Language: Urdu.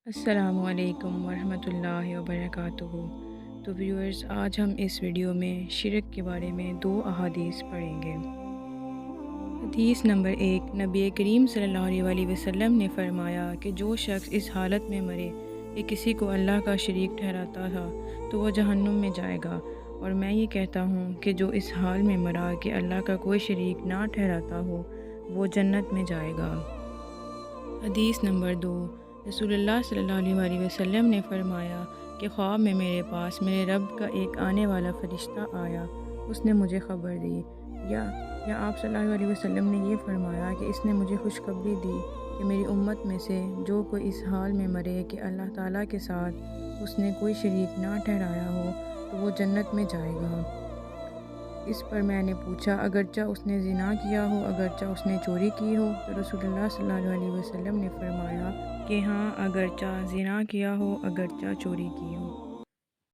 السلام علیکم ورحمۃ اللہ وبرکاتہ۔ تو ویورز، آج ہم اس ویڈیو میں شرک کے بارے میں دو احادیث پڑھیں گے۔ حدیث نمبر 1، نبی کریم صلی اللہ علیہ وسلم نے فرمایا کہ جو شخص اس حالت میں مرے کہ کسی کو اللہ کا شریک ٹھہراتا تھا تو وہ جہنم میں جائے گا، اور میں یہ کہتا ہوں کہ جو اس حال میں مرا کہ اللہ کا کوئی شریک نہ ٹھہراتا ہو وہ جنت میں جائے گا۔ حدیث نمبر 2، رسول اللہ صلی اللہ علیہ وسلم نے فرمایا کہ خواب میں میرے پاس میرے رب کا ایک آنے والا فرشتہ آیا، اس نے مجھے خبر دی، یا آپ صلی اللہ علیہ وسلم نے یہ فرمایا کہ اس نے مجھے خوشخبری دی کہ میری امت میں سے جو کوئی اس حال میں مرے کہ اللہ تعالیٰ کے ساتھ اس نے کوئی شریک نہ ٹھہرایا ہو تو وہ جنت میں جائے گا۔ اس پر میں نے پوچھا، اگرچہ اس نے زنا کیا ہو، اگرچہ اس نے چوری کی ہو؟ تو رسول اللہ صلی اللہ علیہ وسلم نے فرمایا کہ ہاں، اگرچہ زنا کیا ہو، اگرچہ چوری کی ہو۔